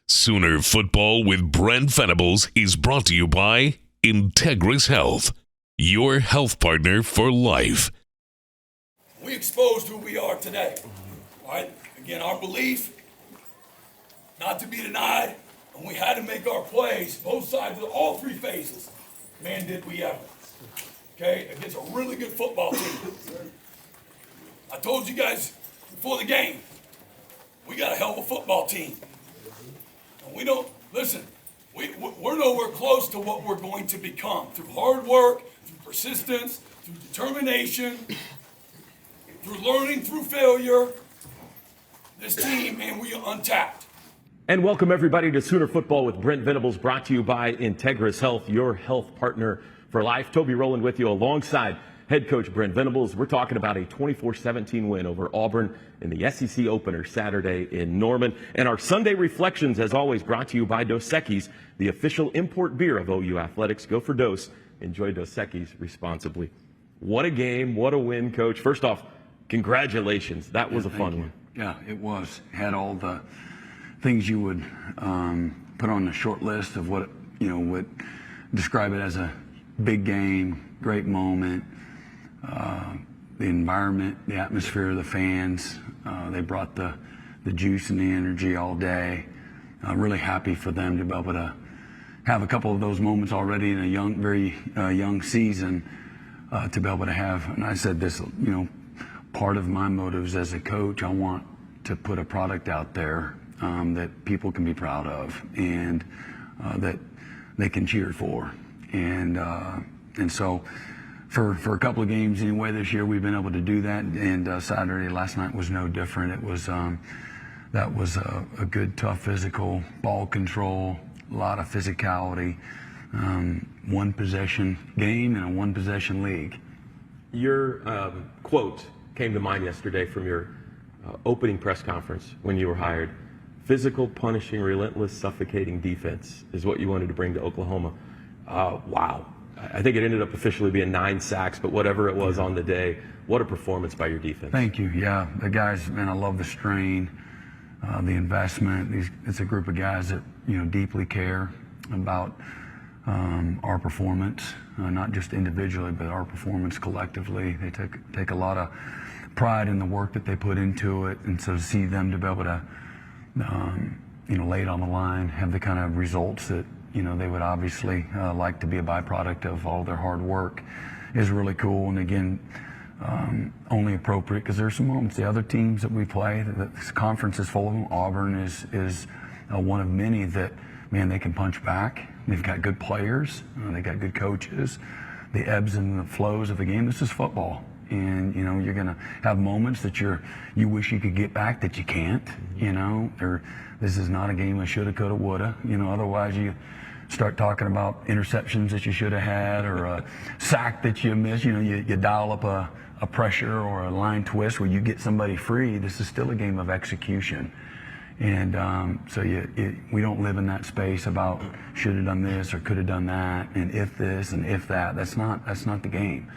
Sooner Football with Brent Venables is brought to you by Integris Health, your health partner for life. We exposed who we are today. All right? Again, our belief, not to be denied, and we had to make our plays, both sides of all three phases. Man, did we ever. Okay? Against a really good football team. I told you guys before the game, we got a hell of a football team. And we don't, listen, we're nowhere close to what we're going to become through hard work, through persistence, through determination, through learning, through failure. This team, man, we are untapped. And welcome everybody to Sooner Football with Brent Venables, brought to you by Integris Health, your health partner for life. Toby Rowland with you alongside head coach Brent Venables. We're talking about a 24-17 win over Auburn in the SEC opener Saturday in Norman. And our Sunday reflections, as always, brought to you by Dos Equis, the official import beer of OU Athletics. Go for Dos. Enjoy Dos Equis responsibly. What a game. What a win, Coach. First off, congratulations. That was a fun one. Yeah, it was. Had all the things you would put on the short list of what, would describe it as a big game, great moment. The environment, the atmosphere, the fans, they brought the juice and the energy all day. Really happy for them to be able to have a couple of those moments already in a very young season, to be able to have, and I said this, part of my motives as a coach, I want to put a product out there that people can be proud of and that they can cheer for. And so for a couple of games anyway this year, we've been able to do that. And Saturday, last night was no different. It was that was a good, tough physical, ball control, a lot of physicality, one possession game and a one possession league. Your quote came to mind yesterday from your opening press conference when you were hired. Physical, punishing, relentless, suffocating defense is what you wanted to bring to Oklahoma. Wow. I think it ended up officially being 9 sacks, but whatever it was on the day, what a performance by your defense. Thank you. Yeah, the guys, man, I love the strain, the investment. It's a group of guys that, deeply care about our performance, not just individually, but our performance collectively. They take a lot of pride in the work that they put into it, and so to see them to be able to, lay it on the line, have the kind of results that they would obviously like to be a byproduct of all their hard work is really cool. And again, only appropriate because there's some moments. The other teams that we play, this conference is full of them. Auburn is one of many that, man, they can punch back. They've got good players. They got good coaches. The ebbs and the flows of the game. This is football. And, you're going to have moments that you wish you could get back that you can't, This is not a game of shoulda, coulda, woulda. Otherwise you start talking about interceptions that you should have had or a sack that you missed. You dial up a pressure or a line twist where you get somebody free. This is still a game of execution. And so we don't live in that space about should have done this or could have done that and if this and if that. That's not the game.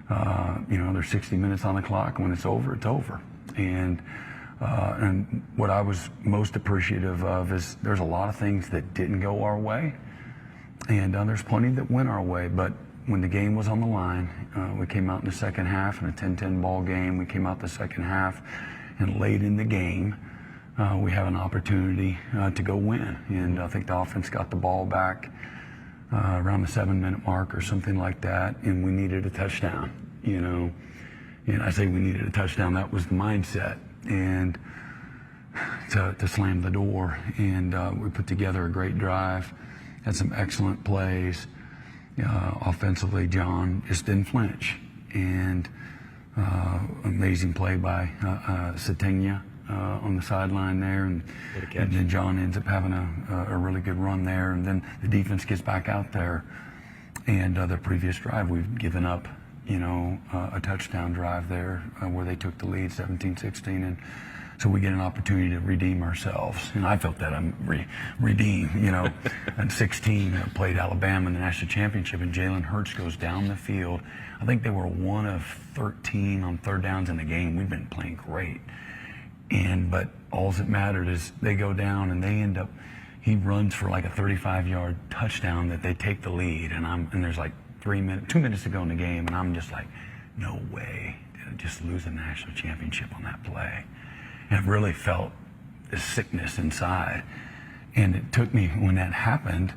There's 60 minutes on the clock. When it's over, it's over. And what I was most appreciative of is there's a lot of things that didn't go our way, and there's plenty that went our way. But when the game was on the line, we came out in the second half in a 10-10 ball game. We came out the second half, and late in the game, we have an opportunity to go win. And I think the offense got the ball back around the 7-minute mark or something like that, and we needed a touchdown, And I say we needed a touchdown. That was the mindset, and to slam the door. And we put together a great drive, had some excellent plays. Offensively, John just didn't flinch, and amazing play by Satenia on the sideline there, and then John ends up having a really good run there, and then the defense gets back out there, and the previous drive we've given up, a touchdown drive there where they took the lead 17-16, and so we get an opportunity to redeem ourselves, and I felt that I'm redeemed, At 16, played Alabama in the national championship, and Jalen Hurts goes down the field. I think they were 1 of 13 on third downs in the game. We've been playing great. But all that mattered is they go down and they end up he runs for like a 35-yard touchdown that they take the lead, and there's like 2 minutes to go in the game, and I'm just like, no way did I just lose a national championship on that play. And I really felt this sickness inside. And it took me, when that happened,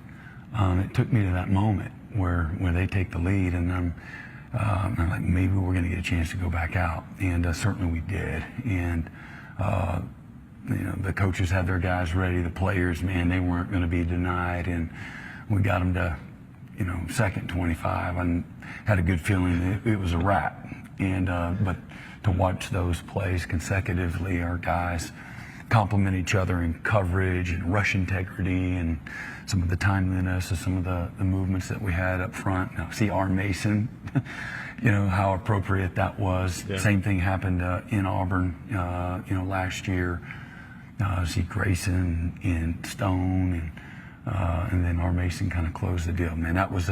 it took me to that moment where they take the lead, and I'm like, maybe we're going to get a chance to go back out. And certainly we did. And the coaches had their guys ready. The players, man, they weren't going to be denied. And we got them to, second 25, and had a good feeling it was a wrap. And but to watch those plays consecutively, our guys complement each other in coverage and rush integrity and some of the timeliness of some of the movements that we had up front. Now, see R. Mason, how appropriate that was. Yeah. Same thing happened in Auburn, last year. See Grayson and Stone and then R. Mason kind of closed the deal. Man, that was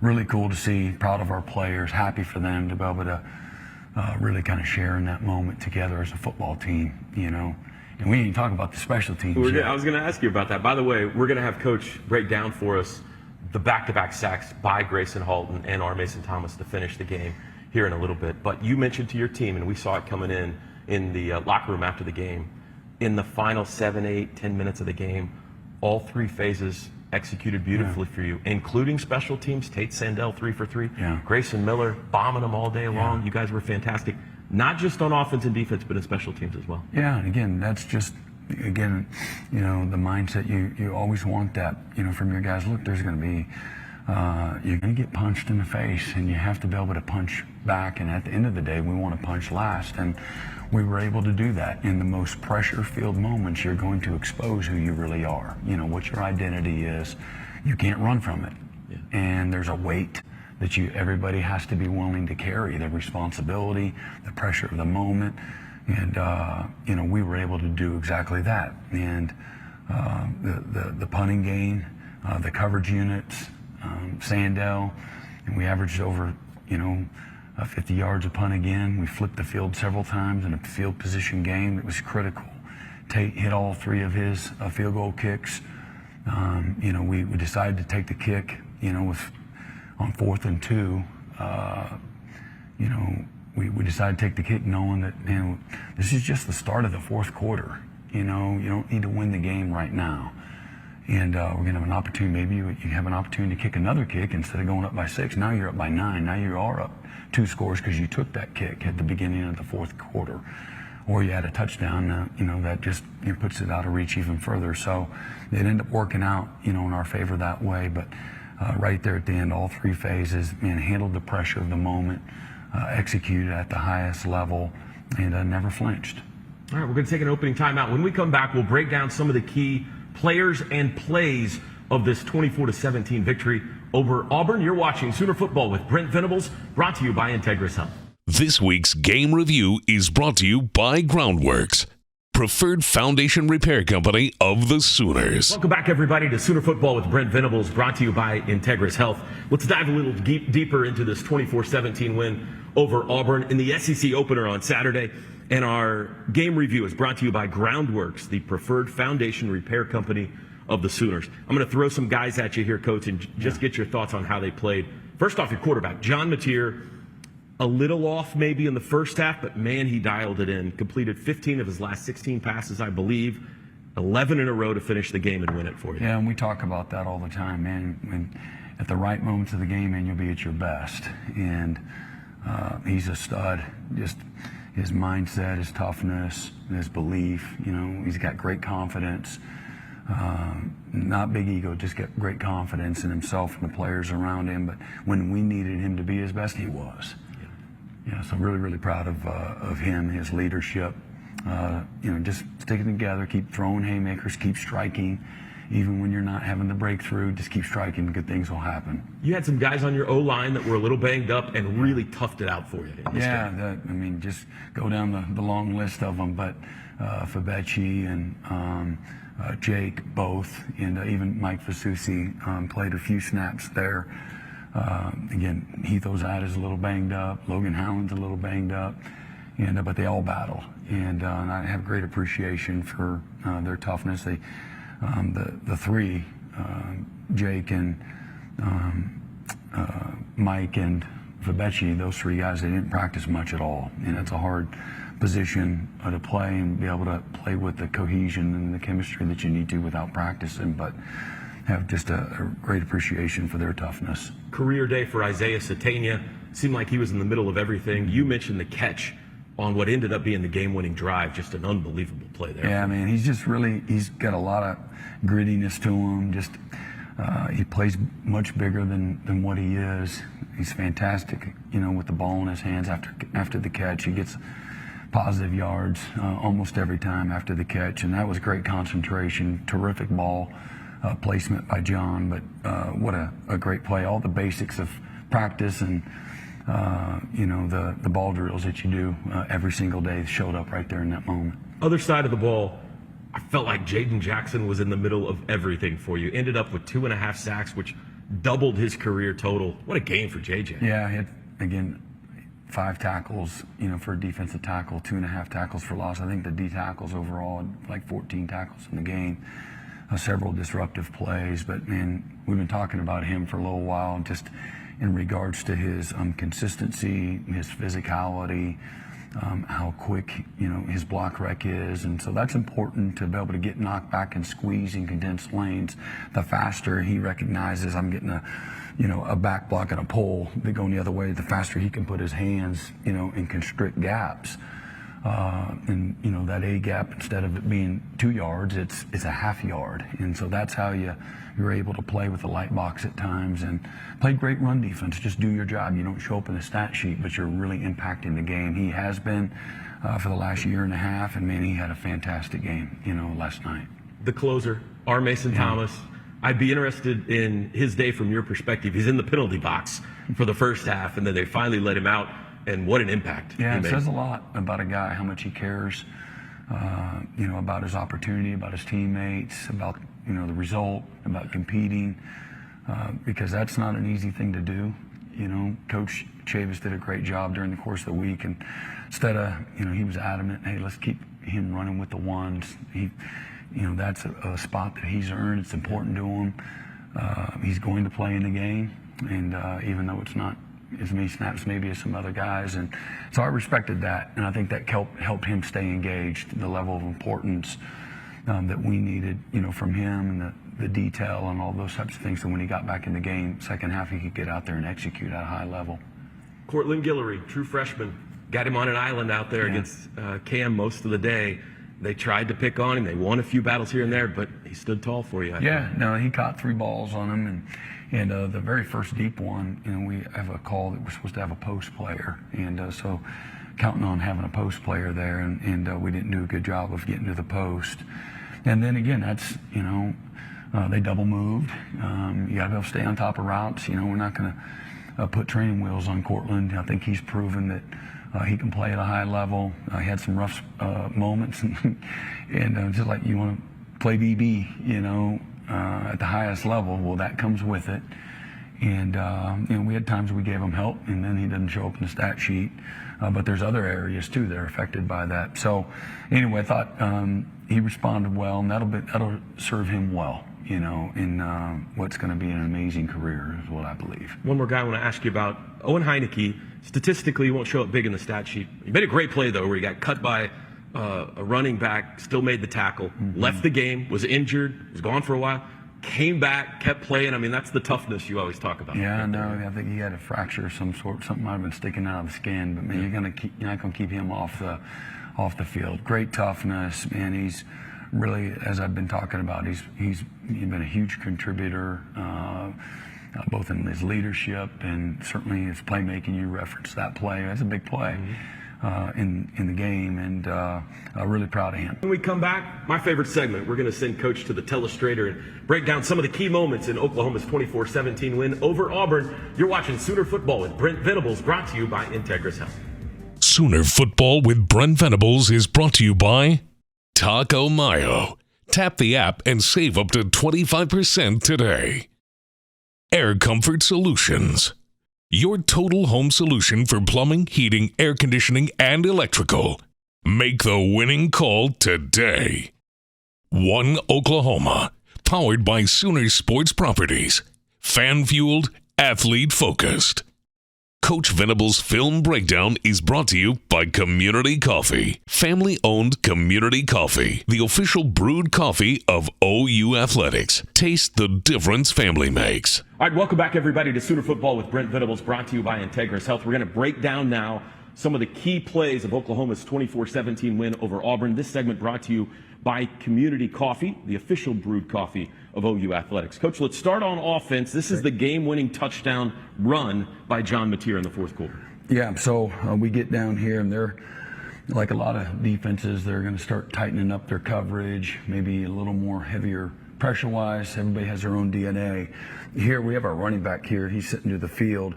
really cool to see. Proud of our players, happy for them to be able to really kind of share in that moment together as a football team, And we didn't talk about the special teams yet. I was going to ask you about that. By the way, we're going to have Coach break down for us the back-to-back sacks by Grayson Halton and R. Mason Thomas to finish the game here in a little bit. But you mentioned to your team, and we saw it coming in the locker room after the game, in the final 7, 8, 10 minutes of the game, all three phases executed beautifully for you, including special teams. Tate Sandell 3 for 3. Yeah. Grayson Miller bombing them all day long. Yeah. You guys were fantastic. Not just on offense and defense, but in special teams as well. Yeah, and again, that's just, the mindset. You always want that, from your guys. Look, there's going to be, you're going to get punched in the face, and you have to be able to punch back. And at the end of the day, we want to punch last. And we were able to do that. In the most pressure-filled moments, you're going to expose who you really are, what your identity is. You can't run from it. Yeah. And there's a weight that everybody has to be willing to carry, the responsibility, the pressure of the moment. And, we were able to do exactly that. And the punting game, the coverage units, Sandell, and we averaged over, 50 yards a punt again. We flipped the field several times in a field position game. It was critical. Tate hit all 3 of his field goal kicks. We decided to take the kick, on 4th and 2, we decided to take the kick knowing that, this is just the start of the fourth quarter. You don't need to win the game right now. And we're going to have an opportunity. Maybe you have an opportunity to kick another kick instead of going up by 6. Now you're up by 9. Now you are up 2 scores because you took that kick at the beginning of the fourth quarter. Or you had a touchdown, that just puts it out of reach even further. So it ended up working out, in our favor that way. But right there at the end, all 3 phases, handled the pressure of the moment, executed at the highest level, and never flinched. All right, we're going to take an opening timeout. When we come back, we'll break down some of the key players and plays of this 24-17 victory over Auburn. You're watching Sooner Football with Brent Venables, brought to you by Integris Health. This week's game review is brought to you by Groundworks, preferred foundation repair company of the Sooners. Welcome back, everybody, to Sooner Football with Brent Venables, brought to you by Integris Health. Let's dive a little deeper into this 24-17 win over Auburn in the SEC opener on Saturday. And our game review is brought to you by Groundworks, the preferred foundation repair company of the Sooners. I'm going to throw some guys at you here, Coach, and just get your thoughts on how they played. First off, your quarterback, John Mateer, a little off maybe in the first half, but man, he dialed it in. Completed 15 of his last 16 passes, I believe. 11 in a row to finish the game and win it for you. Yeah, and we talk about that all the time, man. When at the right moments of the game, man, you'll be at your best. And he's a stud. Just his mindset, his toughness, his belief. He's got great confidence. Not big ego, just got great confidence in himself and the players around him. But when we needed him to be his best, he was. So really, really proud of him, his leadership. Just sticking together, keep throwing haymakers, keep striking. Even when you're not having the breakthrough, just keep striking, good things will happen. You had some guys on your O-line that were a little banged up and really toughed it out for you. Just go down the long list of them. But Fabechi and Jake both, and even Mike Fasusi played a few snaps there. Again, Heath Ozad is a little banged up. Logan Howland's a little banged up. But they all battle. And I have great appreciation for their toughness. They the three, Jake and Mike and Fabechi, those three guys, they didn't practice much at all. And it's a hard position to play and be able to play with the cohesion and the chemistry that you need to without practicing, but have just a great appreciation for their toughness. Career day for Isaiah Satania. Seemed like he was in the middle of everything. You mentioned the catch on what ended up being the game-winning drive. Just an unbelievable play there. Yeah, man, he's got a lot of grittiness to him. Just he plays much bigger than what he is. He's fantastic, with the ball in his hands after the catch. He gets positive yards almost every time after the catch, and that was great concentration, terrific ball placement by John. But what a great play! All the basics of practice and the ball drills that you do every single day showed up right there in that moment. Other side of the ball, I felt like Jaden Jackson was in the middle of everything for you. Ended up with 2.5 sacks, which doubled his career total. What a game for JJ. Yeah, he had, again, 5 tackles, for a defensive tackle, 2.5 tackles for loss. I think the D tackles overall had like 14 tackles in the game, several disruptive plays. But, man, we've been talking about him for a little while, just in regards to his consistency, his physicality, how quick, his block rec is. And so that's important to be able to get knocked back and squeeze in condensed lanes. The faster he recognizes I'm getting a back block and a pull that going the other way, the faster he can put his hands, and constrict gaps. And that A gap, instead of it being 2 yards, it's a half yard. And so that's how you're able to play with the light box at times and play great run defense. Just do your job. You don't show up in the stat sheet, but you're really impacting the game. He has been for the last year and a half, and man, he had a fantastic game, last night. The closer, R. Mason Thomas. I'd be interested in his day from your perspective. He's in the penalty box for the first half, and then they finally let him out. And what an impact. Yeah, it says a lot about a guy, how much he cares, about his opportunity, about his teammates, about, the result, about competing, because that's not an easy thing to do. Coach Chavis did a great job during the course of the week, and instead of, he was adamant, hey, let's keep him running with the ones. That's a spot that he's earned. It's important to him. He's going to play in the game, and even though it's not as many snaps maybe as some other guys, and so I respected that, and I think that helped him stay engaged. The level of importance that we needed, from him, and the detail and all those types of things. So when he got back in the game, second half, he could get out there and execute at a high level. Cortland Guillory, true freshman, got him on an island out there against Cam most of the day. They tried to pick on him. They won a few battles here and there, but he stood tall for you. No, he caught 3 balls on him, and the very first deep one, we have a call that we're supposed to have a post player, and so counting on having a post player there, and we didn't do a good job of getting to the post. And then again, that's they double moved. You got to be able to stay on top of routes. We're not going to put training wheels on Cortland. I think he's proven that. He can play at a high level. He had some rough moments, and just like you want to play BB, at the highest level. Well, that comes with it. And we had times we gave him help, and then he didn't show up in the stat sheet. But there's other areas too that are affected by that. So anyway, I thought he responded well, and that'll serve him well. In what's going to be an amazing career is what I believe. One more guy I want to ask you about, Owen Heineke. Statistically, he won't show up big in the stat sheet. He made a great play, though, where he got cut by a running back, still made the tackle, left the game, was injured, was gone for a while, came back, kept playing. I mean, that's the toughness you always talk about. Yeah, no, I think he had a fracture of some sort. Something might have been sticking out of the skin, but, man, you're not going to keep him off the field. Great toughness, man. He's really, as I've been talking about, he's been a huge contributor, both in his leadership and certainly his playmaking. You referenced that play. That's a big play in the game, and really proud of him. When we come back, my favorite segment, we're going to send Coach to the telestrator and break down some of the key moments in Oklahoma's 24-17 win over Auburn. You're watching Sooner Football with Brent Venables, brought to you by Integris Health. Sooner Football with Brent Venables is brought to you by Taco Mayo. Tap the app and save up to 25% today. Air Comfort Solutions. Your total home solution for plumbing, heating, air conditioning, and electrical. Make the winning call today. One Oklahoma, powered by Sooner Sports Properties. Fan-fueled, athlete-focused. Coach Venables' Film Breakdown is brought to you by Community Coffee. Family-owned Community Coffee, the official brewed coffee of OU Athletics. Taste the difference family makes. All right, welcome back, everybody, to Sooner Football with Brent Venables, brought to you by Integris Health. We're going to break down now some of the key plays of Oklahoma's 24-17 win over Auburn. This segment brought to you by Community Coffee, the official brewed coffee of OU Athletics. Coach, let's start on offense. This is the game-winning touchdown run by John Mateer in the fourth quarter. Yeah, so we get down here, and they're, like a lot of defenses, they're going to start tightening up their coverage, maybe a little more heavier pressure-wise. Everybody has their own DNA. Here we have our running back here. He's sitting to the field,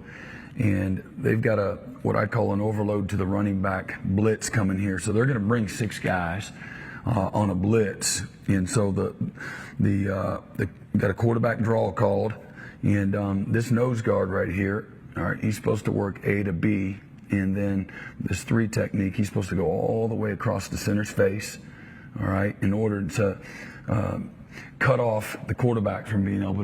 and they've got what I call an overload to the running back blitz coming here. So they're going to bring 6 guys on a blitz, and so we got a quarterback draw called, and this nose guard right here, all right, he's supposed to work A to B, and then this 3 technique, he's supposed to go all the way across the center's face, all right, in order to cut off the quarterback from being able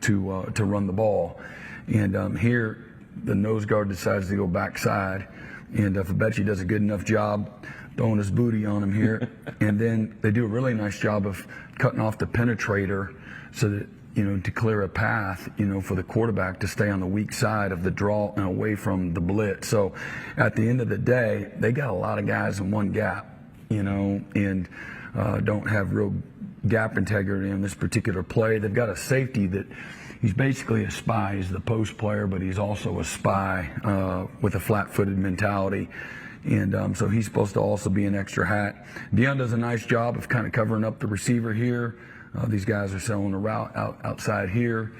to run the ball. And here the nose guard decides to go backside, and Fabechi does a good enough job throwing his booty on him here. And then they do a really nice job of cutting off the penetrator so that, to clear a path, for the quarterback to stay on the weak side of the draw and away from the blitz. So at the end of the day, they got a lot of guys in one gap, and don't have real gap integrity in this particular play. They've got a safety that he's basically a spy. He's the post player, but he's also a spy with a flat-footed mentality. And so he's supposed to also be an extra hat. Deion does a nice job of kind of covering up the receiver here. These guys are selling a route outside here.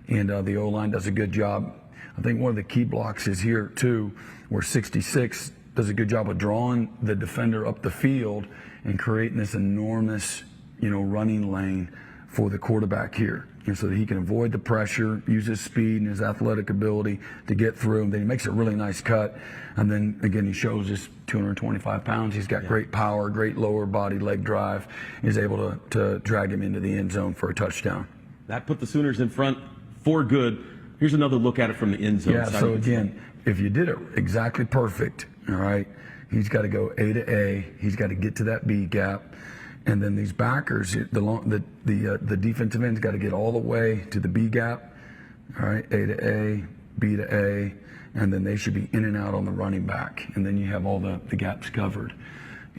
And the O-line does a good job. I think one of the key blocks is here, too, where 66 does a good job of drawing the defender up the field and creating this enormous, running lane for the quarterback here. And so that he can avoid the pressure, use his speed and his athletic ability to get through. And then he makes a really nice cut. And then, again, he shows his 225 pounds. He's got great power, great lower body leg drive. He's able to drag him into the end zone for a touchdown. That put the Sooners in front for good. Here's another look at it from the end zone. Yeah, so again, if you did it exactly perfect, all right, he's got to go A to A. He's got to get to that B gap. And then these backers, the defensive end's got to get all the way to the B gap, all right, A to A, B to A, and then they should be in and out on the running back. And then you have all the gaps covered.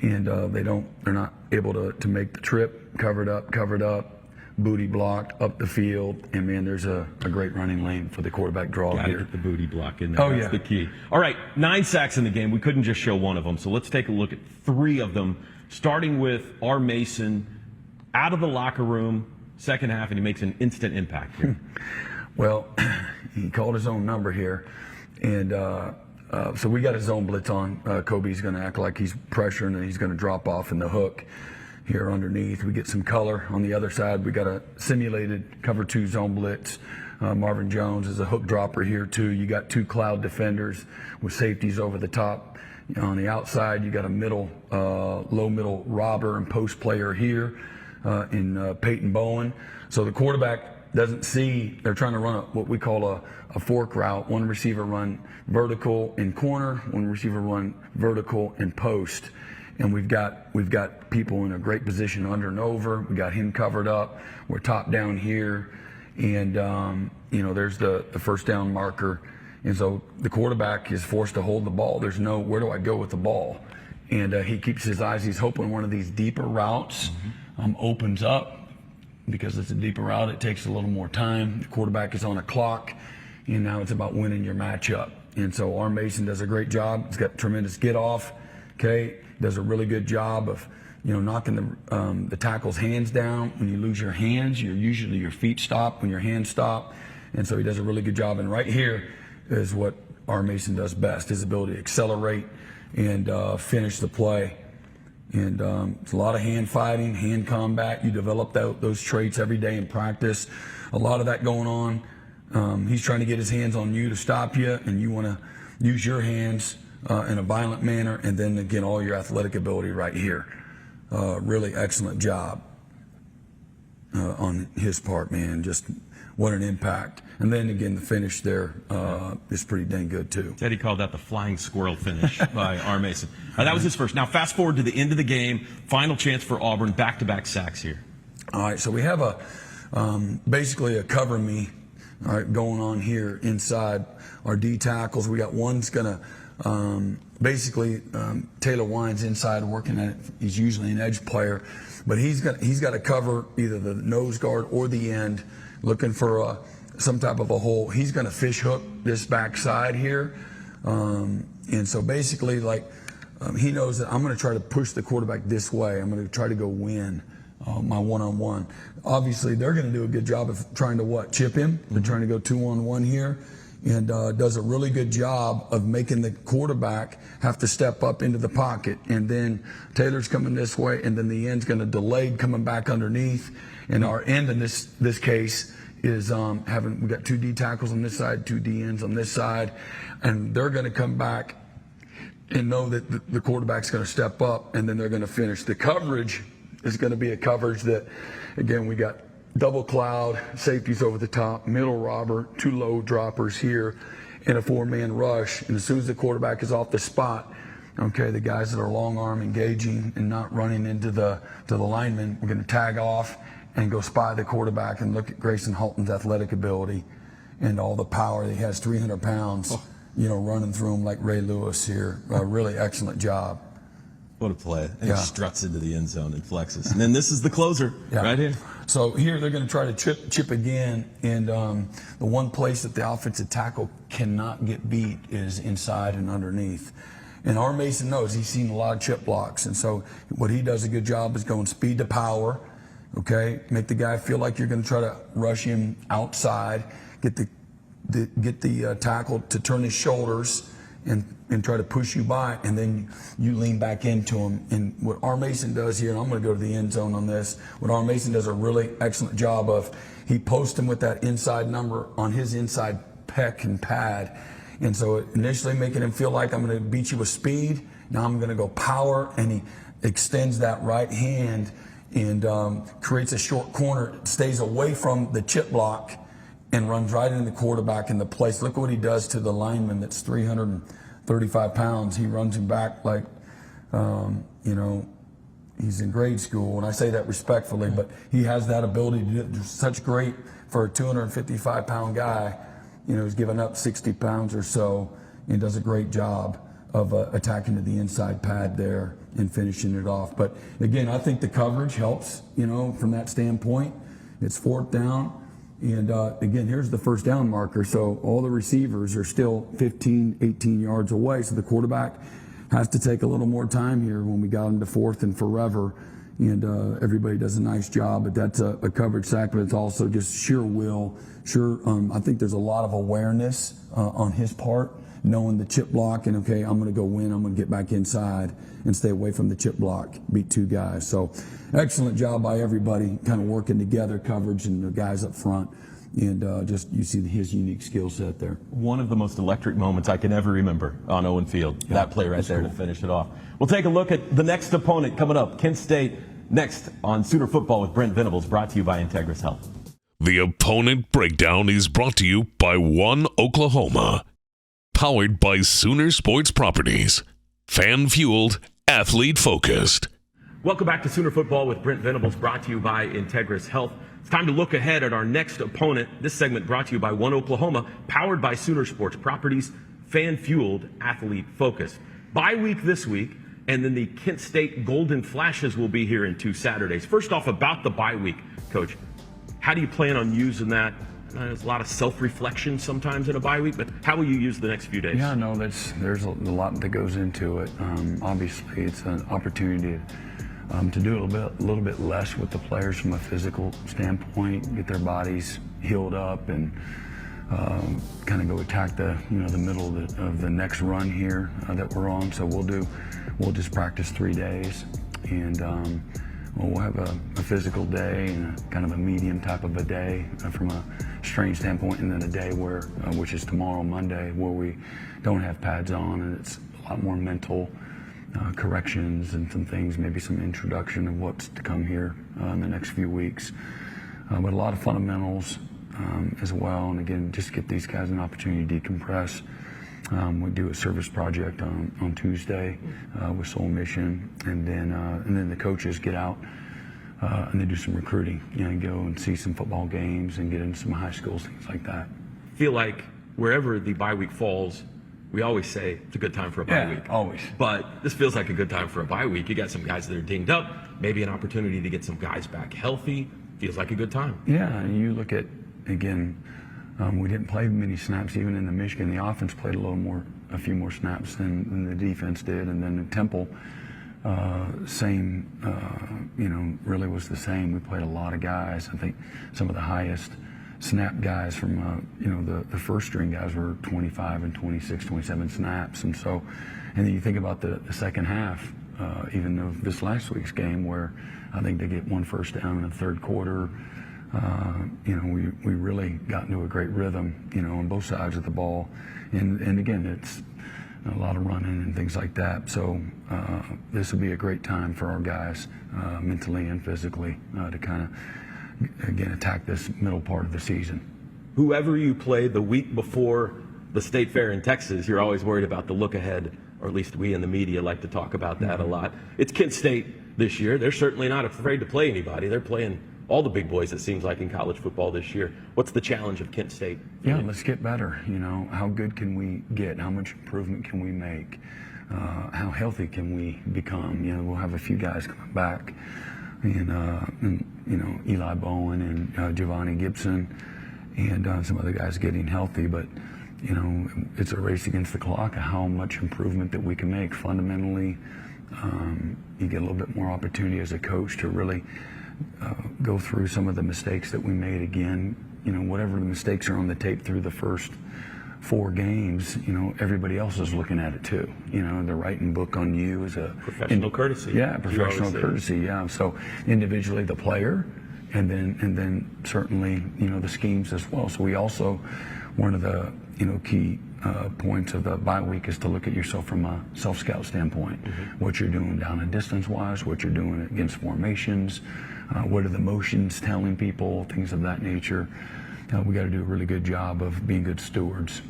And they're not able to make the trip, covered up, booty blocked, up the field. And man, there's a great running lane for the quarterback draw Gotta here. get the booty block in there. Oh, That's yeah. the key. All right, 9 sacks in the game. We couldn't just show one of them. So let's take a look at 3 of them. Starting with R. Mason, out of the locker room, second half, and he makes an instant impact here. Well, he called his own number here, and so we got his zone blitz on. Kobe's going to act like he's pressuring, and he's going to drop off in the hook here underneath. We get some color on the other side. We got a simulated cover 2 zone blitz. Marvin Jones is a hook dropper here too. You got 2 cloud defenders with safeties over the top. On the outside, you got a low middle robber and post player here in Peyton Bowen. So the quarterback doesn't see, they're trying to run what we call a fork route. One receiver run vertical in corner, one receiver run vertical in post. And we've got people in a great position under and over. We got him covered up. We're top down here. And, there's the first down marker. And so the quarterback is forced to hold the ball. There's no, where do I go with the ball? And he keeps his eyes, he's hoping one of these deeper routes opens up. Because it's a deeper route, it takes a little more time. The quarterback is on a clock, and now it's about winning your matchup. And so R. Mason does a great job. He's got tremendous get off, okay? Does a really good job of, knocking the tackle's hands down. When you lose your hands, usually your feet stop when your hands stop. And so he does a really good job. And right here is what R. Mason does best, his ability to accelerate and finish the play. And it's a lot of hand fighting, hand combat. You develop those traits every day in practice. A lot of that going on. He's trying to get his hands on you to stop you, and you want to use your hands in a violent manner, and then again, all your athletic ability right here. Really excellent job. on his part, man. Just what an impact. And then again, the finish there is pretty dang good too. Teddy called that the flying squirrel finish by R. Mason. That was his first. Now fast forward to the end of the game, final chance for Auburn, back-to-back sacks here. All right, so we have basically a cover me, all right, going on here inside our D tackles. We got one's gonna basically Taylor Wine's inside working at it. He's usually an edge player, but he's got to cover either the nose guard or the end, looking for some type of a hole. He's going to fish hook this backside here, and so basically he knows that I'm going to try to push the quarterback this way. I'm going to try to go win my one-on-one. Obviously, they're going to do a good job of trying to chip him. They're trying to go 2-on-1 here, and does a really good job of making the quarterback have to step up into the pocket. And then Taylor's coming this way, and then the end's going to delay coming back underneath. And our end in this case is we got 2 D tackles on this side, 2 D ends on this side, and they're going to come back and know that the quarterback's going to step up, and then they're going to finish. The coverage is going to be a coverage that, again, we got double cloud, safeties over the top, middle robber, 2 low droppers here, and a 4-man rush. And as soon as the quarterback is off the spot, okay, the guys that are long arm engaging and not running into the lineman, we're going to tag off and go spy the quarterback and look at Grayson Halton's athletic ability and all the power. He has 300 pounds, running through him like Ray Lewis here. A really excellent job. What a play. And he struts into the end zone and flexes. And then this is the closer right here. So here they're going to try to chip again, and the one place that the offensive tackle cannot get beat is inside and underneath. And R. Mason knows, he's seen a lot of chip blocks, and so what he does a good job is going speed to power, okay? Make the guy feel like you're going to try to rush him outside, get the tackle to turn his shoulders and try to push you by, and then you lean back into him. And what R. Mason does here, and I'm going to go to the end zone on this, what R. Mason does a really excellent job of, he posts him with that inside number on his inside pec and pad. And so initially making him feel like I'm going to beat you with speed. Now I'm going to go power, and he extends that right hand and creates a short corner, stays away from the chip block, and runs right into the quarterback in the place. Look what he does to the lineman that's 335 pounds. He runs him back like, he's in grade school. And I say that respectfully, but he has that ability to do such great for a 255-pound guy. He's given up 60 pounds or so and does a great job of attacking to the inside pad there and finishing it off. But again, I think the coverage helps, from that standpoint. It's 4th down. And again, here's the first down marker. So all the receivers are still 15, 18 yards away. So the quarterback has to take a little more time here when we got him to 4th and forever. And everybody does a nice job, but that's a coverage sack, but it's also just sheer will. I think there's a lot of awareness on his part, knowing the chip block and, okay, I'm going to go win. I'm going to get back inside and stay away from the chip block, beat 2 guys. So excellent job by everybody kind of working together, coverage and the guys up front. And just you see his unique skill set there. One of the most electric moments I can ever remember on Owen Field. That play right there to finish it off. We'll take a look at the next opponent coming up. Kent State next on Sooner Football with Brent Venables, brought to you by Integris Health. The opponent breakdown is brought to you by One Oklahoma. Powered by Sooner Sports Properties. Fan-fueled, athlete-focused. Welcome back to Sooner Football with Brent Venables, brought to you by Integris Health. It's time to look ahead at our next opponent. This segment brought to you by One Oklahoma, powered by Sooner Sports Properties, fan-fueled, athlete-focused. Bye week this week, and then the Kent State Golden Flashes will be here in 2 Saturdays. First off, about the bye week, Coach, how do you plan on using that? There's a lot of self-reflection sometimes in a bye week, but how will you use the next few days? Yeah, no, there's a lot that goes into it. Obviously, it's an opportunity to do a little bit less with the players from a physical standpoint, get their bodies healed up, and kind of go attack the middle of the next run here that we're on. So we'll just practice 3 days, and we'll have a physical day and a kind of a medium type of a day from a strength standpoint, and then a day where, which is tomorrow, Monday, where we don't have pads on, and it's a lot more mental corrections and some things, maybe some introduction of what's to come here in the next few weeks. but a lot of fundamentals as well. And again, just get these guys an opportunity to decompress. We do a service project on Tuesday with Soul Mission, and then the coaches get out and they do some recruiting. Go and see some football games and get into some high schools, things like that. Feel like wherever the bye week falls, we always say it's a good time for a bye week. Always. But this feels like a good time for a bye week. You got some guys that are dinged up, maybe an opportunity to get some guys back healthy. Feels like a good time. Yeah, and you look at, again, we didn't play many snaps even in the Michigan. The offense played a few more snaps than the defense did, and then the Temple, really was the same. We played a lot of guys. I think some of the highest snap guys from, the first string guys were 25 and 26, 27 snaps. And then you think about the second half, even of this last week's game, where I think they get one first down in the third quarter. We really got into a great rhythm, on both sides of the ball. And again, it's a lot of running and things like that. So this will be a great time for our guys, mentally and physically, to kind of, again, attack this middle part of the season. Whoever you play the week before the State Fair in Texas, you're always worried about the look ahead, or at least we in the media like to talk about that a lot. It's Kent State this year. They're certainly not afraid to play anybody. They're playing all the big boys, it seems like, in college football this year. What's the challenge of Kent State? Yeah, let's get better. How good can we get? How much improvement can we make? How healthy can we become? We'll have a few guys coming back, and Eli Bowen and Giovanni Gibson, and some other guys getting healthy. But it's a race against the clock of how much improvement that we can make fundamentally. You get a little bit more opportunity as a coach to really go through some of the mistakes that we made again. Whatever the mistakes are on the tape through the first 4 games, everybody else is looking at it too. They're writing book on you as a professional courtesy. Yeah, professional courtesy. Yeah. So individually the player, and then certainly the schemes as well. So we also, one of the key points of the bye week is to look at yourself from a self-scout standpoint. What you're doing down and distance-wise, what you're doing against formations, what are the motions telling people, things of that nature. We got to do a really good job of being good stewards,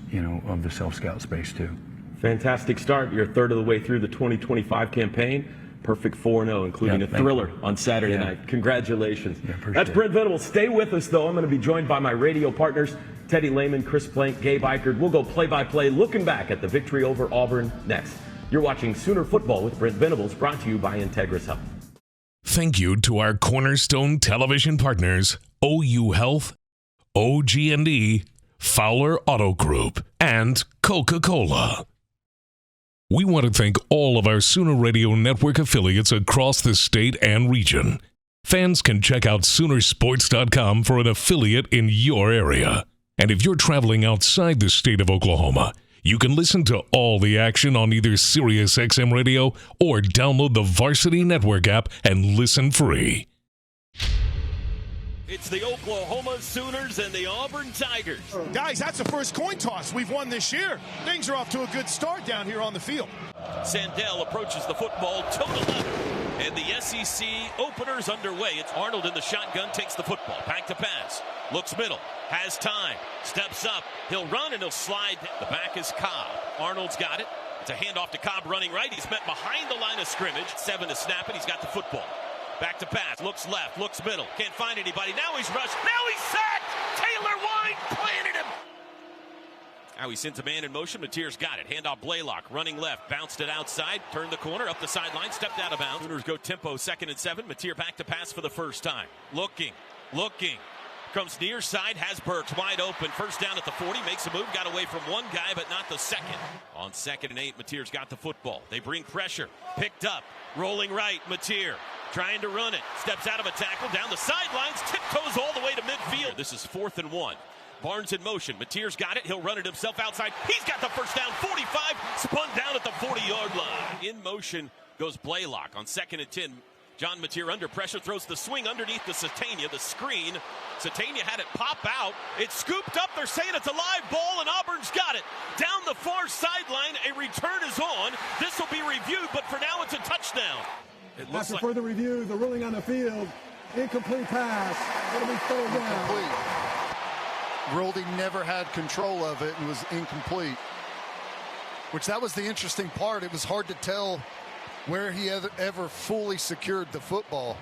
of the self-scout space too. Fantastic start. You're a third of the way through the 2025 campaign. Perfect 4-0, including a thriller on Saturday night. Congratulations. That's Brent Venables. Stay with us, though. I'm going to be joined by my radio partners, Teddy Lehman, Chris Plank, Gabe Eichert. We'll go play-by-play, looking back at the victory over Auburn next. You're watching Sooner Football with Brent Venables, brought to you by Integris Health. Thank you to our cornerstone television partners, OU Health, OG&E, Fowler Auto Group, and Coca-Cola. We want to thank all of our Sooner Radio Network affiliates across the state and region. Fans can check out Soonersports.com for an affiliate in your area. And if you're traveling outside the state of Oklahoma, you can listen to all the action on either SiriusXM Radio or download the Varsity Network app and listen free. It's the Oklahoma Sooners and the Auburn Tigers. Guys, that's the first coin toss we've won this year. Things are off to a good start down here on the field. Sandell approaches the football to the left. And the SEC opener's underway. It's Arnold in the shotgun, takes the football. Back to pass. Looks middle. Has time. Steps up. He'll run and he'll slide. The back is Cobb. Arnold's got it. It's a handoff to Cobb running right. He's met behind the line of scrimmage. 7 to snap it. He's got the football. Back to pass. Looks left. Looks middle. Can't find anybody. Now he's rushed. Now he's sacked. Taylor Wine planted him. Now he sends a man in motion. Mateer's got it. Handoff Blaylock. Running left. Bounced it outside. Turned the corner. Up the sideline. Stepped out of bounds. Sooners go tempo. 2nd and 7. Mateer back to pass for the first time. Looking. Comes near side. Has Burks wide open. First down at the 40. Makes a move. Got away from one guy, but not the second. On 2nd and 8, Mateer's got the football. They bring pressure. Picked up. Rolling right. Mateer trying to run it. Steps out of a tackle. Down the sidelines. Tiptoes all the way to midfield. This is 4th and 1. Barnes in motion. Mateer's got it. He'll run it himself outside. He's got the first down. 45. Spun down at the 40-yard line. In motion goes Blaylock on 2nd and 10. John Mateer under pressure, throws the swing underneath the Satania, the screen. Satania had it pop out. It's scooped up. They're saying it's a live ball, and Auburn's got it. Down the far sideline, a return is on. This will be reviewed, but for now it's a touchdown. After further review, the ruling on the field Incomplete pass. It'll be thrown down. Incomplete. Roldy never had control of it and was incomplete. Which that was the interesting part. It was hard to tell where he ever fully secured the football.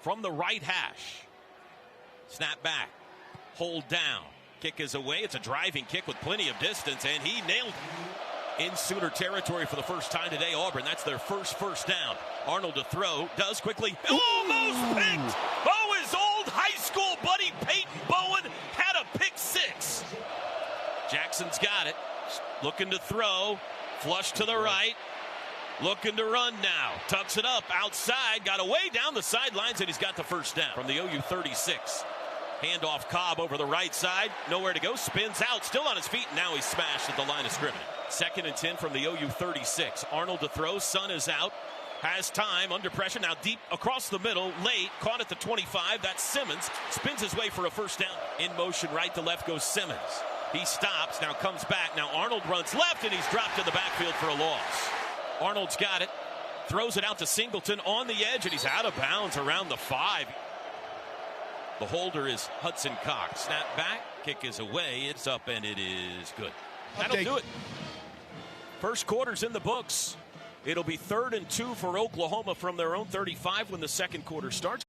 From the right hash. Snap back. Hold down. Kick is away. It's a driving kick with plenty of distance, and he nailed it. In Sooner territory for the first time today, Auburn. That's their first down. Arnold to throw. Does quickly. Almost picked. Oh, his old high school buddy Peyton Bowen had a pick six. Jackson's got it. Looking to throw. Flush to the right. Looking to run now. Tucks it up outside. Got away down the sidelines, and he's got the first down from the OU 36. Handoff Cobb over the right side. Nowhere to go. Spins out. Still on his feet. Now he's smashed at the line of scrimmage. 2nd and 10 from the OU 36. Arnold to throw. Sun is out. Has time. Under pressure. Now deep across the middle. Late. Caught at the 25. That's Simmons. Spins his way for a first down. In motion. Right to left goes Simmons. He stops. Now comes back. Now Arnold runs left, and he's dropped in the backfield for a loss. Arnold's got it. Throws it out to Singleton on the edge, and he's out of bounds around the 5. The holder is Hudson Cox. Snap back. Kick is away. It's up, and it is good. That'll do it. First quarter's in the books. It'll be 3rd and 2 for Oklahoma from their own 35 when the second quarter starts.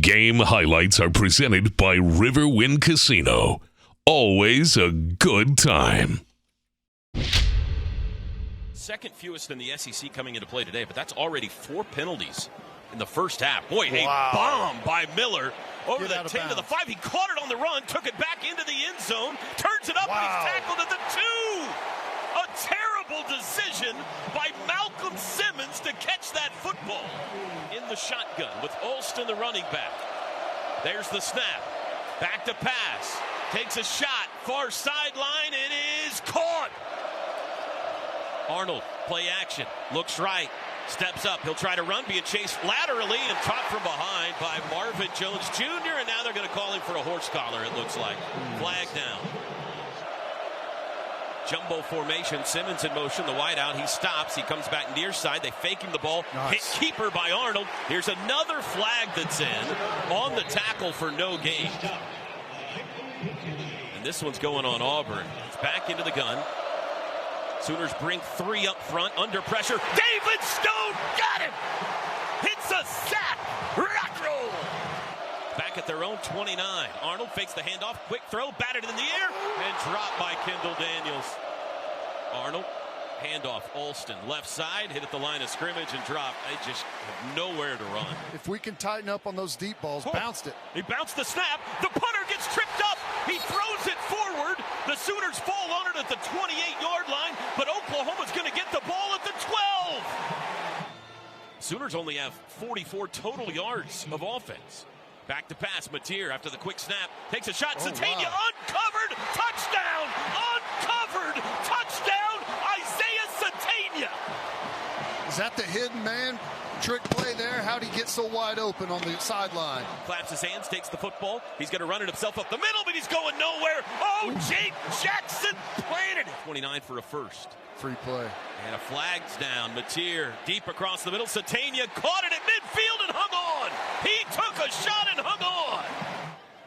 Game highlights are presented by Riverwind Casino. Always a good time. Second fewest in the SEC coming into play today, but that's already 4 penalties in the first half. Boy, a bomb by Miller over the 10 to the 5. He caught it on the run, took it back into the end zone, turns it up, and he's tackled at the 2. A terrible decision by Malcolm Simmons to catch that football in the shotgun with Alston, the running back. There's the snap. Back to pass. Takes a shot. Far sideline. It is caught. Arnold, play action. Looks right. Steps up. He'll try to run, being chased laterally and caught from behind by Marvin Jones Jr. And now they're going to call him for a horse collar, it looks like. Flag down. Jumbo formation. Simmons in motion. The wideout. He stops. He comes back near side. They fake him the ball. Nice. Hit keeper by Arnold. Here's another flag that's in on the tackle for no gain. And this one's going on Auburn. It's back into the gun. Sooners bring 3 up front under pressure. David Stone got him. Hits a sack. Rock roll. Back at their own 29. Arnold fakes the handoff. Quick throw. Batted in the air. And dropped by Kendall Daniels. Arnold. Handoff. Alston. Left side. Hit at the line of scrimmage and dropped. They just have nowhere to run. If we can tighten up on those deep balls. Bounced it. He bounced the snap. The punter gets tripped up. He throws it forward. The Sooners fall on it at the 28-yard line. But Oklahoma's going to get the ball at the 12. Sooners only have 44 total yards of offense. Back to pass. Mateer after the quick snap. Takes a shot. Satania uncovered. Touchdown. Uncovered. Touchdown. Isaiah Satania. Is that the hidden man? Trick play there. How'd he get so wide open on the sideline? Claps his hands, takes the football. He's going to run it himself up the middle, but he's going nowhere. Oh, Jake Jackson planted it. 29 for a first. Free play. And a flag's down. Mateer deep across the middle. Satania caught it at midfield and hung on. He took a shot and hung on.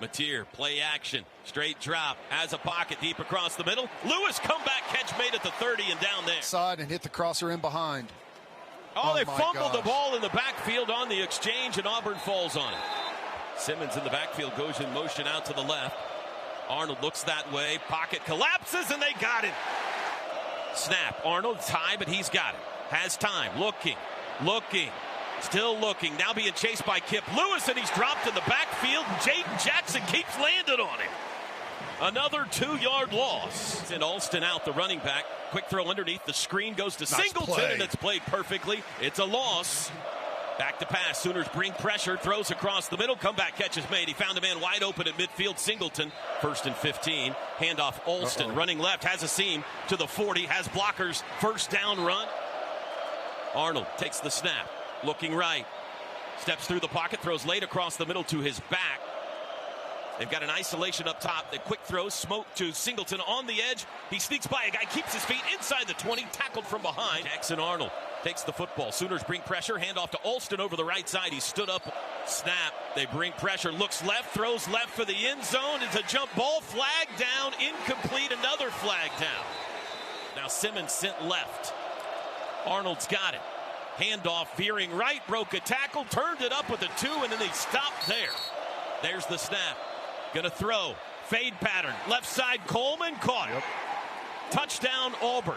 Mateer, play action. Straight drop. Has a pocket deep across the middle. Lewis comeback catch made at the 30 and down there. Side and hit the crosser in behind. Oh, they fumbled the ball in the backfield on the exchange, and Auburn falls on it. Simmons in the backfield goes in motion out to the left. Arnold looks that way. Pocket collapses, and they got him. Snap. Arnold's high, but he's got it. Has time. Looking. Still looking. Now being chased by Kip Lewis, and he's dropped in the backfield. Jaden Jackson keeps landing on him. Another 2-yard loss. And Alston out, the running back. Quick throw underneath. The screen goes to Singleton, and it's played perfectly. It's a loss. Back to pass. Sooners bring pressure. Throws across the middle. Comeback catch is made. He found a man wide open at midfield. Singleton. 1st and 15. Handoff Alston. Running left. Has a seam to the 40. Has blockers. First down run. Arnold takes the snap. Looking right. Steps through the pocket. Throws late across the middle to his back. They've got an isolation up top. The quick throw, smoke to Singleton on the edge. He sneaks by a guy, keeps his feet inside the 20, tackled from behind. Jackson Arnold takes the football. Sooners bring pressure, handoff to Alston over the right side. He stood up, snap. They bring pressure, looks left, throws left for the end zone. It's a jump ball, flag down, incomplete, another flag down. Now Simmons sent left. Arnold's got it. Handoff, veering right, broke a tackle, turned it up with a 2, and then they stopped there. There's the snap. Gonna throw. Fade pattern. Left side, Coleman caught it. Touchdown, Auburn.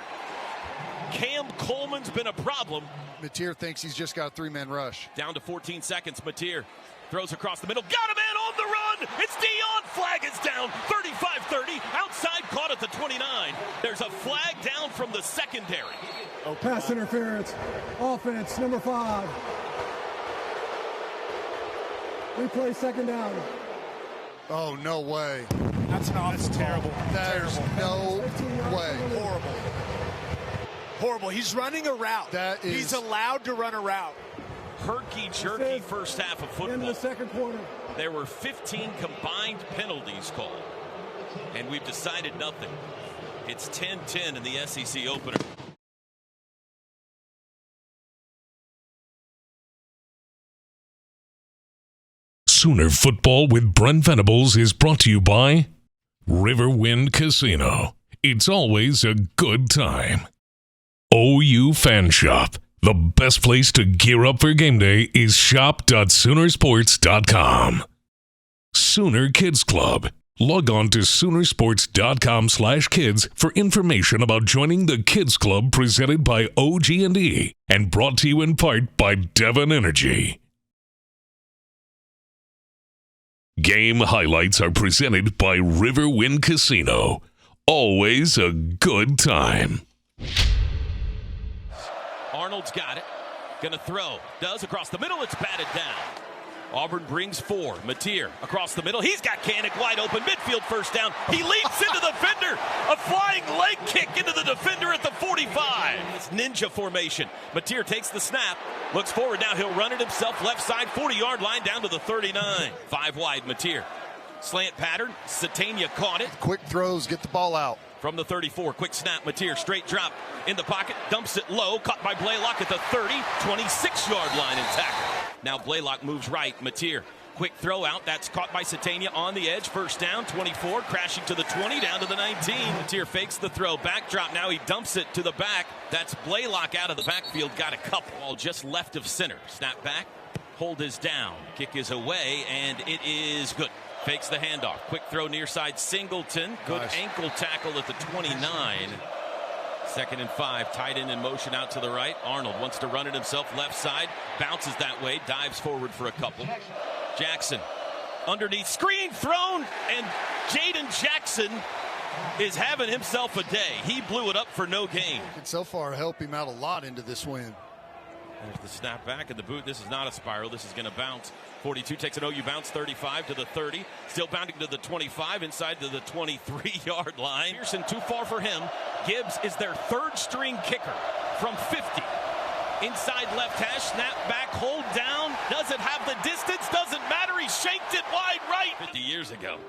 Cam Coleman's been a problem. Mateer thinks he's just got a 3-man rush. Down to 14 seconds. Mateer throws across the middle. Got a man on the run. It's Dion. Flag is down. 35-30. Outside, caught at the 29. There's a flag down from the secondary. Pass interference. Offense, number 5. Replay second down. Oh, no way. That's terrible. There's no way. Horrible. Horrible. He's running a route. He's allowed to run a route. Herky-jerky first half of football. In the second quarter. There were 15 combined penalties called, and we've decided nothing. It's 10-10 in the SEC opener. Sooner Football with Brent Venables is brought to you by Riverwind Casino. It's always a good time. OU Fan Shop. The best place to gear up for game day is shop.soonersports.com. Sooner Kids Club. Log on to Soonersports.com/kids for information about joining the Kids Club presented by OG&E and brought to you in part by Devon Energy. Game highlights are presented by Riverwind Casino. Always a good time. Arnold's got it. Gonna throw. Does across the middle. It's batted down. Auburn brings 4. Mateer across the middle. He's got Kanik wide open. Midfield first down. He leaps into the defender. A flying leg kick into the defender at the 45. It's ninja formation. Mateer takes the snap. Looks forward now. He'll run it himself. Left side 40-yard line down to the 39. 5 wide. Mateer. Slant pattern. Satania caught it. Quick throws. Get the ball out. From the 34, quick snap, Mateer, straight drop in the pocket, dumps it low, caught by Blaylock at the 30, 26-yard line and tackle. Now Blaylock moves right, Mateer, quick throw out, that's caught by Satania on the edge, first down, 24, crashing to the 20, down to the 19. Mateer fakes the throw, backdrop, now he dumps it to the back. That's Blaylock out of the backfield, got a couple, all just left of center. Snap back, hold is down, kick is away, and it is good. Fakes the handoff. Quick throw near side. Singleton. Good ankle tackle at the 29. 2nd and 5. Tight end in motion out to the right. Arnold wants to run it himself. Left side. Bounces that way. Dives forward for a couple. Jackson. Underneath. Screen thrown. And Jaden Jackson is having himself a day. He blew it up for no gain. Can so far help him out a lot into this win. There's the snap back in the boot. This is not a spiral. This is going to bounce. 42 takes an OU bounce, 35 to the 30. Still bounding to the 25, inside to the 23-yard line. Pearson too far for him. Gibbs is their 3rd string kicker from 50. Inside left hash, snap back, hold down. Does it have the distance? Doesn't matter. He shanked it wide right 50 years ago.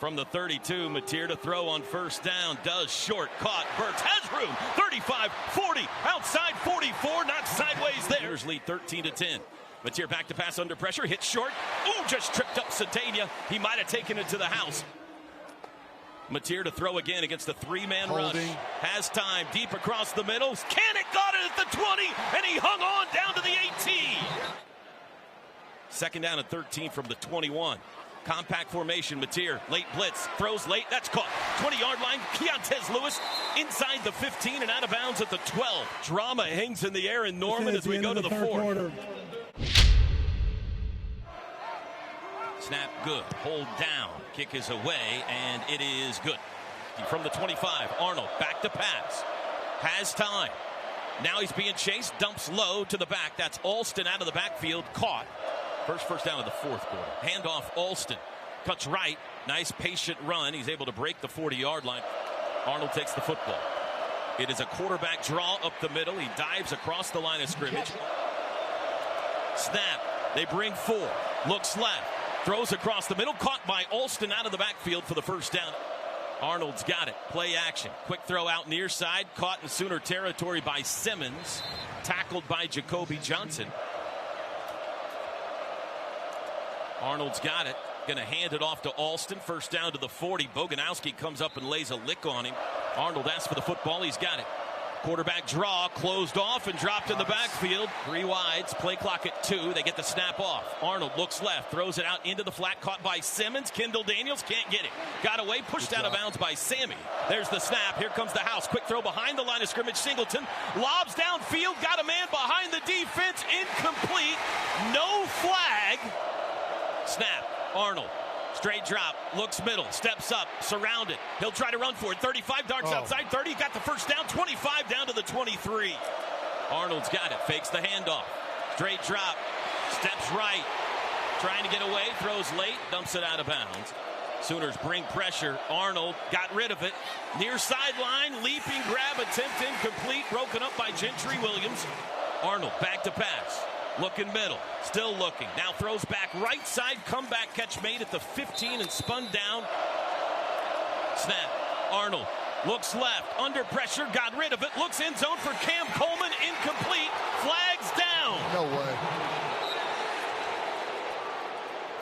From the 32, Mateer to throw on first down. Does short, caught. Burks has room. 35, 40, outside 44, not sideways there. Lead 13-10. Mateer back to pass under pressure, hit short. Ooh, just tripped up Satania. He might have taken it to the house. Mateer to throw again against the 3-man rush. Has time, deep across the middle. Kanik got it at the 20, and he hung on down to the 18. 2nd down and 13 from the 21. Compact formation, Mateer, late blitz, throws late, that's caught. 20-yard line, Keontez Lewis inside the 15 and out of bounds at the 12. Drama hangs in the air in Norman as we go to the 4th. Snap good, hold down, kick is away, and it is good. From the 25, Arnold back to pass, has time. Now he's being chased, dumps low to the back. That's Alston out of the backfield, caught. First down of the 4th quarter. Handoff Alston. Cuts right. Nice patient run. He's able to break the 40-yard line. Arnold takes the football. It is a quarterback draw up the middle. He dives across the line of scrimmage. Snap. They bring 4. Looks left. Throws across the middle. Caught by Alston out of the backfield for the first down. Arnold's got it. Play action. Quick throw out near side. Caught in Sooner territory by Simmons. Tackled by Jacoby Johnson. Arnold's got it. Going to hand it off to Alston. First down to the 40. Boganowski comes up and lays a lick on him. Arnold asks for the football. He's got it. Quarterback draw, closed off and dropped in the backfield. 3 wides, play clock at 2. They get the snap off. Arnold looks left, throws it out into the flat, caught by Simmons. Kendall Daniels can't get it. Got away, pushed out of bounds by Sammy. There's the snap. Here comes the house. Quick throw behind the line of scrimmage. Singleton lobs downfield, got a man behind the defense. Incomplete. No flag. Snap. Arnold. Straight drop, looks middle, steps up, surrounded. He'll try to run for it. 35 darts outside, 30, got the first down, 25 down to the 23. Arnold's got it, fakes the handoff. Straight drop, steps right, trying to get away, throws late, dumps it out of bounds. Sooners bring pressure. Arnold got rid of it. Near sideline, leaping grab attempt incomplete, broken up by Gentry Williams. Arnold back to pass. Looking middle, still looking. Now throws back right side, comeback catch made at the 15 and spun down. Snap. Arnold looks left, under pressure, got rid of it. Looks end zone for Cam Coleman, incomplete. Flags down. No way.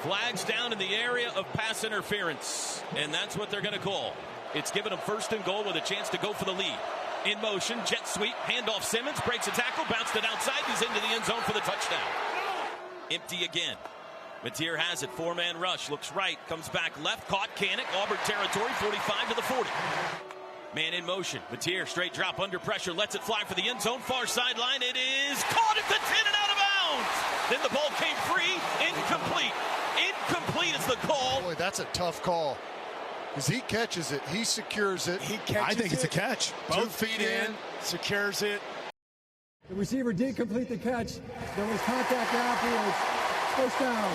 Flags down in the area of pass interference, and that's what they're going to call. It's given them first and goal with a chance to go for the lead. In motion, jet sweep, handoff Simmons, breaks a tackle, bounced it outside, he's into the end zone for the touchdown. Empty again. Mateer has it, 4-man rush, looks right, comes back left, caught Canick, Auburn territory, 45 to the 40. Man in motion, Mateer straight drop under pressure, lets it fly for the end zone, far sideline, it is caught at the 10 and out of bounds. Then the ball came free, incomplete. Incomplete is the call. Boy, that's a tough call. Because he catches it, he secures it. I think it's a catch. 2 feet in, secures it. The receiver did complete the catch. There was contact afterwards. First down.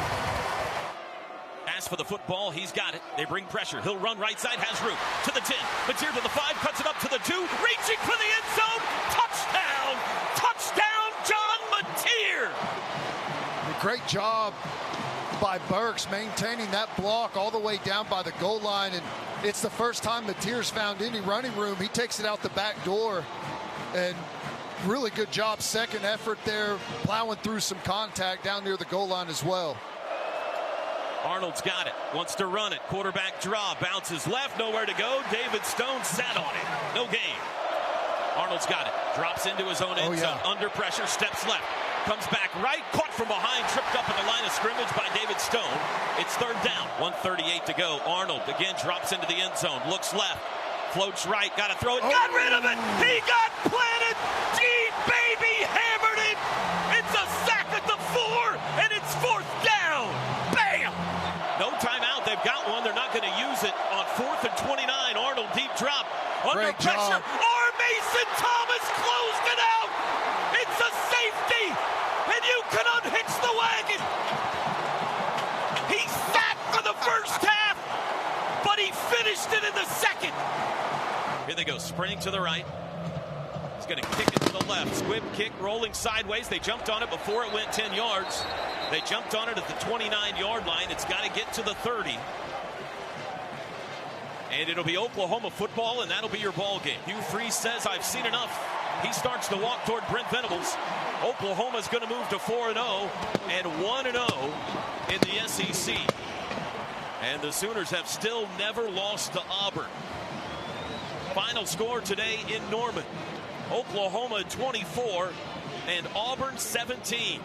As for the football, he's got it. They bring pressure. He'll run right side, has room. To the 10. Mateer to the 5, cuts it up to the 2. Reaching for the end zone. Touchdown! Touchdown, John Mateer! Great job by Burks maintaining that block all the way down by the goal line, and it's the first time Mateer's found any running room. He takes it out the back door, and really good job, second effort there, plowing through some contact down near the goal line as well. Arnold's got it, wants to run it, quarterback draw, bounces left, nowhere to go. David Stone sat on it, no gain. Arnold's got it, drops into his own end zone, under pressure, steps left. Comes back right, caught from behind, tripped up at the line of scrimmage by David Stone. It's third down, 1:38 to go. Arnold again drops into the end zone, looks left, floats right, got to throw it, got rid of it. He got planted. Gee, baby, hammered it. It's a sack at the 4, and it's fourth down. Bam! No timeout. They've got one. They're not going to use it on 4th and 29. Arnold deep drop under Great pressure. job. Or Mason Thomas closed it out. It's a safety, and you can unhitch the wagon. He sat for the first half, but he finished it in the second. Here they go, sprinting to the right. He's going to kick it to the left. Squib kick, rolling sideways. They jumped on it before it went 10 yards. They jumped on it at the 29-yard line. It's got to get to the 30. And it'll be Oklahoma football, and that'll be your ball game. Hugh Freeze says, I've seen enough. He starts to walk toward Brent Venables. Oklahoma's going to move to 4-0 and 1-0 in the SEC. And the Sooners have still never lost to Auburn. Final score today in Norman. Oklahoma 24 and Auburn 17.